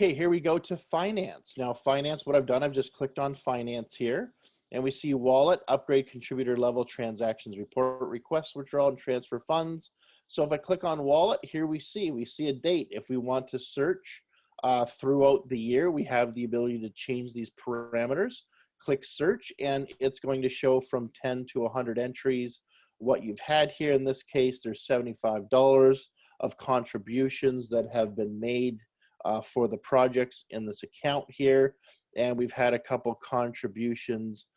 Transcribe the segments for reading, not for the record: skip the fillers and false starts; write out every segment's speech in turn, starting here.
Okay, here we go to finance. Now, finance, what I've done, I've just clicked on finance here, and we see wallet, upgrade, contributor level, transactions, report, request, withdrawal, and transfer funds. So if I click on wallet, here we see a date. If we want to search throughout the year, we have the ability to change these parameters. Click search, and it's going to show from 10 to 100 entries what you've had here. In this case, there's $75 of contributions that have been made for the projects in this account here, and we've had a couple contributions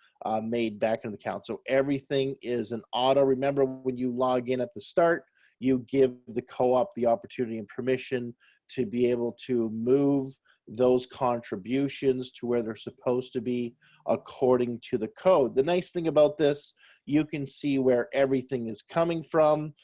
made back in the account. So everything is an auto. Remember, when you log in at the start, you give the co-op the opportunity and permission to be able to move those contributions to where they're supposed to be according to the code. The nice thing about this, you can see where everything is coming from.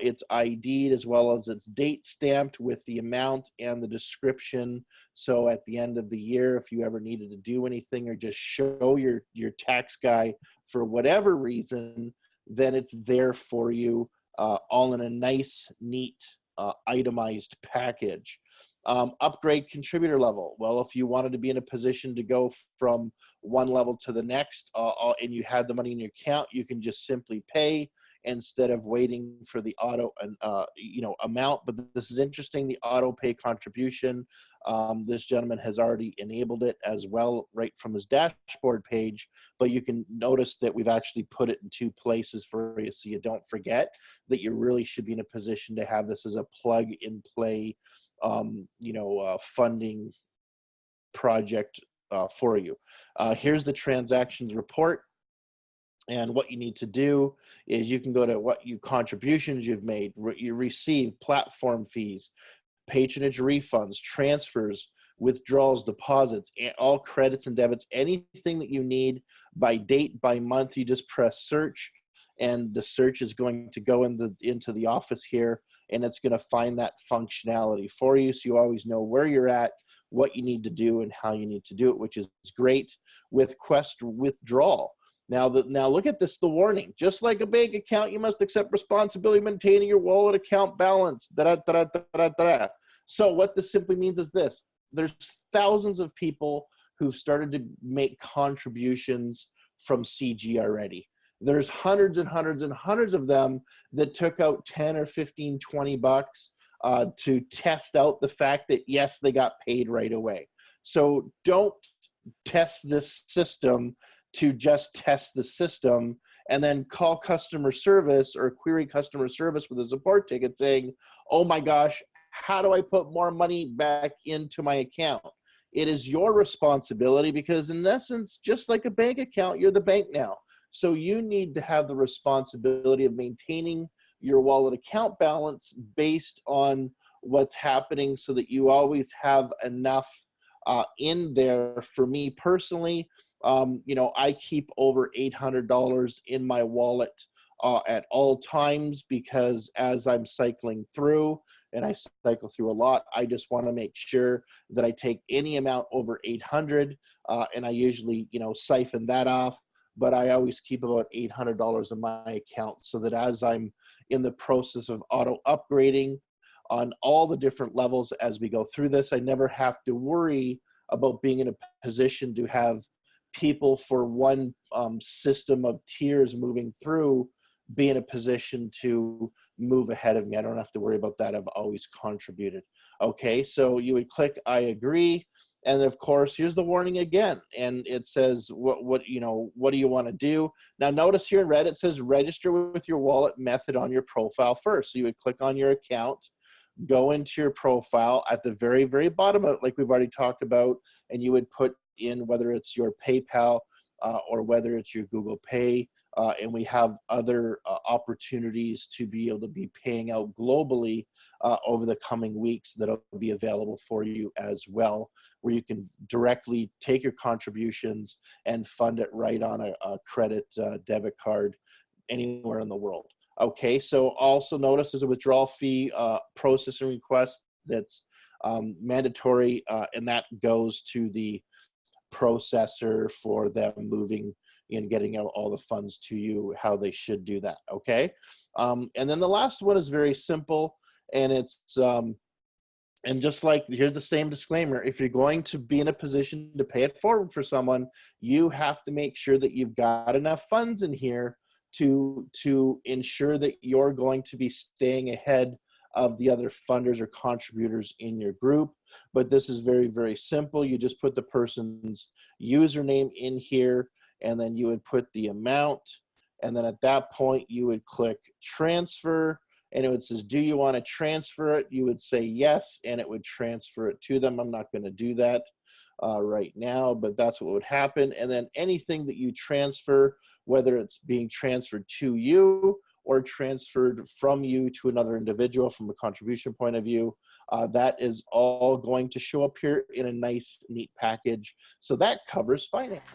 It's ID'd, as well as it's date stamped with the amount and the description. So at the end of the year, if you ever needed to do anything or just show your tax guy for whatever reason, then it's there for you, all in a nice, neat, itemized package. Upgrade contributor level. Well, if you wanted to be in a position to go from one level to the next, and you had the money in your account, you can just simply pay instead of waiting for the auto amount. But this is interesting, the auto pay contribution. This gentleman has already enabled it as well right from his dashboard page, but you can notice that we've actually put it in two places for you, so you don't forget that you really should be in a position to have this as a plug and play funding project for you. Here's the transactions report. And what you need to do is you can go to what contributions you've made, you receive, platform fees, patronage refunds, transfers, withdrawals, deposits, all credits and debits, anything that you need by date, by month. You just press search, and the search is going to go into the office here, and it's going to find that functionality for you, so you always know where you're at, what you need to do, and how you need to do it, which is great. With Quest withdrawal, now look at this, the warning. Just like a bank account, you must accept responsibility maintaining your wallet account balance. So what this simply means is this: there's thousands of people who've started to make contributions from CG already. There's hundreds and hundreds and hundreds of them that took out 10 or 15, 20 bucks to test out the fact that, yes, they got paid right away. So don't test this system to just test the system and then call customer service or query customer service with a support ticket saying, oh my gosh, how do I put more money back into my account? It is your responsibility, because in essence, just like a bank account, you're the bank now. So you need to have the responsibility of maintaining your wallet account balance based on what's happening, so that you always have enough in there. For me personally, I keep over $800 in my wallet at all times, because as I'm cycling through, and I cycle through a lot, I just want to make sure that I take any amount over 800, and I usually, siphon that off. But I always keep about $800 in my account, so that as I'm in the process of auto upgrading on all the different levels as we go through this, I never have to worry about being in a position to have people for one system of tiers moving through be in a position to move ahead of me. I don't have to worry about that. I've always contributed. Okay, so you would click I agree. And of course, here's the warning again, and it says what do you want to do? Now notice here in red it says register with your wallet method on your profile first. So you would click on your account, go into your profile at the very, very bottom of it, like we've already talked about, and you would put in whether it's your PayPal or whether it's your Google Pay. And we have other opportunities to be able to be paying out globally over the coming weeks that'll be available for you as well, where you can directly take your contributions and fund it right on a credit debit card anywhere in the world. Okay, so also notice there's a withdrawal fee processing request that's mandatory, and that goes to the processor for them moving and getting out all the funds to you, how they should do that. Okay, and then the last one is very simple, and it's And just like, here's the same disclaimer, if you're going to be in a position to pay it forward for someone, you have to make sure that you've got enough funds in here to ensure that you're going to be staying ahead of the other funders or contributors in your group. But this is very, very simple. You just put the person's username in here, and then you would put the amount, and then at that point you would click transfer, and it would says, do you want to transfer it? You would say yes, and it would transfer it to them. I'm not going to do that right now, but that's what would happen. And then anything that you transfer, whether it's being transferred to you or transferred from you to another individual from a contribution point of view, that is all going to show up here in a nice, neat package. So that covers finance.